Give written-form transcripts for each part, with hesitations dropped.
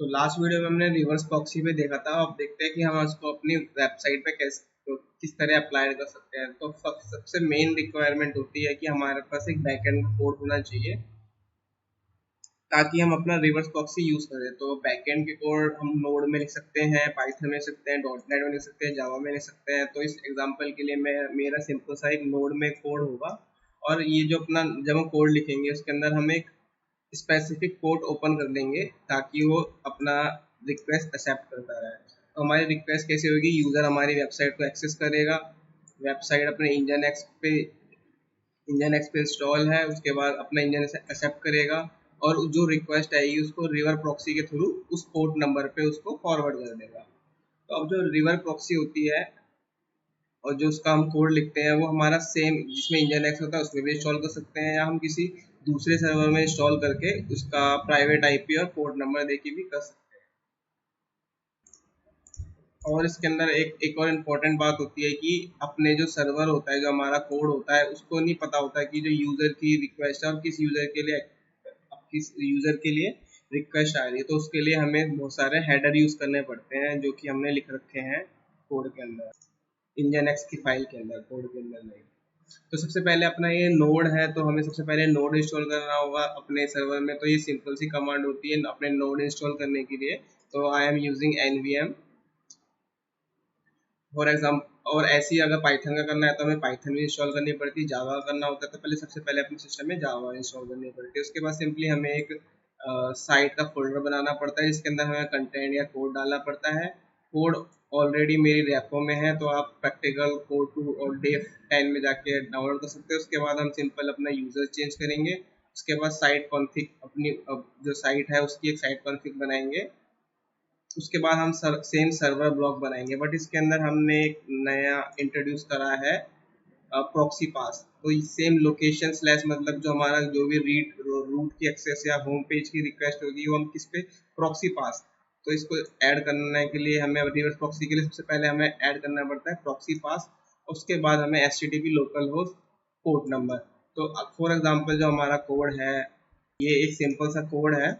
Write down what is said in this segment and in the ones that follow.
तो last video में हमने रिवर्स प्रॉक्सी पे देखा था। अब देखते हैं कि हम उसको अपनी वेबसाइट पे किस तरह अप्लाई कर सकते हैं। तो सबसे मेन रिक्वायरमेंट होती है कि हमारे पास एक बैकएंड कोड होना चाहिए ताकि हम अपना रिवर्स प्रॉक्सी यूज करें। तो बैकएंड के कोड हम नोड में लिख सकते हैं, पाइथन में लिख सकते हैं, डॉटनेट में लिख सकते हैं, जावा में लिख सकते हैं। तो इस एग्जांपल के लिए मेरा सिंपल सा एक नोड में कोड होगा और ये जो अपना जब हम कोड लिखेंगे उसके अंदर हम एक स्पेसिफिक पोर्ट ओपन कर देंगे ताकि वो अपना रिक्वेस्ट एक्सेप्ट करता रहे। तो हमारी रिक्वेस्ट कैसे होगी, यूज़र हमारी वेबसाइट को एक्सेस करेगा, वेबसाइट अपने इंजन एक्स पे इंस्टॉल है, उसके बाद अपना इंजन एक्सेप्ट करेगा और जो रिक्वेस्ट आएगी उसको रिवर प्रॉक्सी के थ्रू उस पोर्ट नंबर पे उसको फॉरवर्ड कर देगा। तो अब जो रिवर प्रॉक्सी होती है और जो उसका हम कोड लिखते हैं वो हमारा सेम जिसमें इंजन एक्स होता है उसमें भी इंस्टॉल कर सकते हैं या हम किसी दूसरे सर्वर में इंस्टॉल करके उसका प्राइवेट आईपी और पोर्ट नंबर देके भी कर सकते हैं। और इसके अंदर एक और इम्पोर्टेंट बात होती है कि अपने जो सर्वर होता है, जो हमारा कोड होता है, उसको नहीं पता होता कि जो यूज़र की रिक्वेस्ट है और किस यूज़र के लिए रिक्वेस्ट आ रही है। तो उसके लिए हमें बहुत सारे हेडर यूज़ करने पड़ते हैं जो कि हमने लिख रखे हैं कोड के अंदर, इंजन एक्स की फाइल के अंदर, कोड के अंदर नहीं। तो सबसे पहले अपना ये नोड है, तो हमें सबसे पहले नोड इंस्टॉल करना होगा अपने सर्वर में। तो ये सिंपल सी कमांड होती है अपने नोड इंस्टॉल करने के लिए। तो I am using nvm for example. और ऐसी अगर पाइथन का करना है तो हमें पाइथन भी इंस्टॉल करनी पड़ती है। जावा का करना होता है तो पहले सबसे पहले अपने सिस्टम में जावा इंस्टॉल करनी पड़ती है। उसके बाद सिंपली हमें एक साइट का फोल्डर बनाना पड़ता है जिसके अंदर हमें कंटेंट या कोड डालना पड़ता है। कोड ऑलरेडी मेरी रेपो में है तो आप प्रैक्टिकल कोड 2 और डेव 10 में जाके डाउनलोड कर सकते हो। उसके बाद हम सिंपल अपना यूज़र चेंज करेंगे। उसके बाद साइट कॉन्फ़िग अपनी जो साइट है उसकी एक साइट कॉन्फ़िग बनाएंगे। उसके बाद हम सेम सर्वर ब्लॉक बनाएंगे, बट इसके अंदर हमने एक नया इंट्रोड्यूस करा है प्रॉक्सी पास। तो सेम लोकेशन स्लैश मतलब जो हमारा जो भी रूट की एक्सेस या होम पेज की रिक्वेस्ट होगी वो हम किस पे, प्रॉक्सी पास। तो इसको ऐड करने के लिए हमें रिवर्स प्रॉक्सी के लिए सबसे पहले हमें ऐड करना पड़ता है प्रॉक्सी पास। उसके बाद हमें HTTP local host port number. तो फॉर एग्जांपल जो हमारा कोड है, ये एक सिंपल सा कोड है,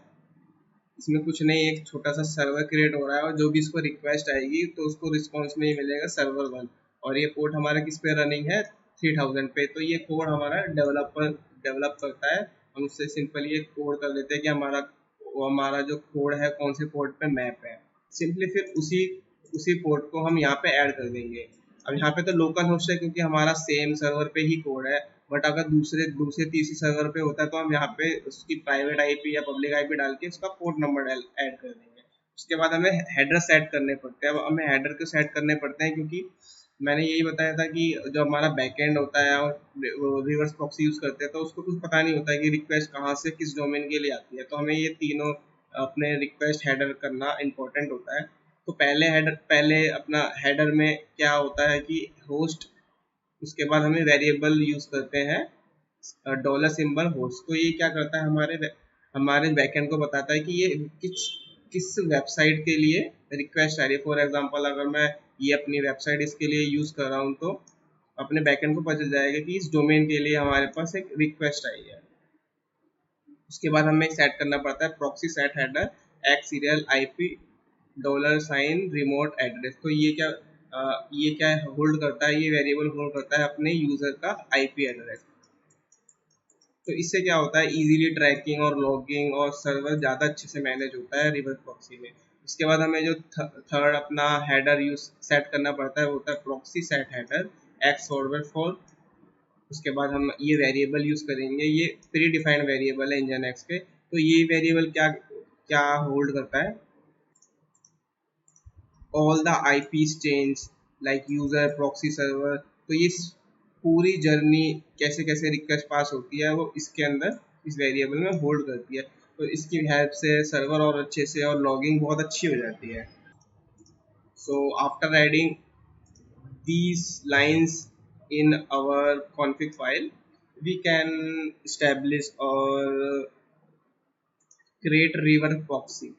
इसमें कुछ नहीं, एक छोटा सा सर्वर क्रिएट हो रहा है और जो भी इसको रिक्वेस्ट आएगी तो उसको रिस्पॉन्स में ही मिलेगा सर्वर 1। और ये पोर्ट हमारा किस पे रनिंग है, 3000 पे। तो ये कोड हमारा डेवलप करता है। हम उससे सिंपली ये कोड कर लेते हैं कि हमारा जो कोड है कौन से पोर्ट पे मैप है। सिंपली फिर उसी पोर्ट को हम यहाँ पे ऐड कर देंगे। अब यहाँ पे तो लोकल होस्ट है क्योंकि हमारा सेम सर्वर पे ही कोड है, बट अगर दूसरे तीसरे सर्वर पे होता है तो हम यहाँ पे उसकी प्राइवेट आईपी या पब्लिक आईपी डाल के उसका पोर्ट नंबर ऐड कर देंगे। उसके बाद हमें हेडर सेट करने पड़ते हैं। अब हमें हेडर क्यों सेट करने पड़ते हैं, क्योंकि मैंने यही बताया था कि जो हमारा बैकएंड होता है और रिवर्स प्रॉक्सी यूज करते हैं तो उसको कुछ पता नहीं होता है कि रिक्वेस्ट कहाँ से किस डोमेन के लिए आती है। तो हमें ये तीनों अपने रिक्वेस्ट हेडर करना इम्पोर्टेंट होता है। तो पहले अपना हेडर में क्या होता है कि होस्ट, उसके बाद हमें वेरिएबल यूज करते हैं डॉलर सिंबल होस्ट। तो ये क्या करता है, हमारे बैकएंड को बताता है कि ये किस वेबसाइट के लिए रिक्वेस्ट आ रही है। फॉर एग्जांपल अगर मैं ये अपनी वेबसाइट इसके लिए यूज कर रहा हूँ तो अपने बैकएंड को पता चल जाएगा कि इस डोमेन के लिए हमारे पास एक रिक्वेस्ट आई है। उसके बाद हमें सेट करना पड़ता है proxy set header x serial IP $, remote address. तो ये क्या होल्ड करता है, ये वेरिएबल होल्ड करता है अपने यूजर का आईपी एड्रेस। तो इससे क्या होता है, इजीली ट्रैकिंग और लॉगिंग और सर्वर ज़्यादा अच्छे से मैनेज होता है रिवर्स प्रॉक्सी में। उसके बाद हमें जो थर्ड अपना हेडर यूज सेट करना पड़ता है वो होता है proxy set header x forward for. उसके बाद हम ये वेरिएबल यूज करेंगे, ये प्री डिफाइंड वेरिएबल है इंजन एक्स पे। तो ये वेरिएबल क्या क्या होल्ड करता है, all the IPs change like user proxy server. तो ये पूरी जर्नी कैसे कैसे रिक्वेस्ट पास होती है वो इसके अंदर इस वेरिएबल में होल्ड करती है। तो इसकी हेल्प से सर्वर और अच्छे से और लॉगिंग बहुत अच्छी हो जाती है। So after adding these lines in our config file we can establish or create river proxy।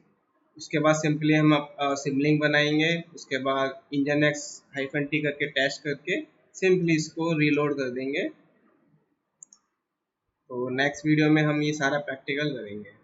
उसके बाद सिंपली हम सिमलिंक बनाएंगे। उसके बाद nginx -t करके टेस्ट करके सिंपली इसको रीलोड कर देंगे। तो नेक्स्ट वीडियो में हम ये सारा प्रैक्टिकल करेंगे।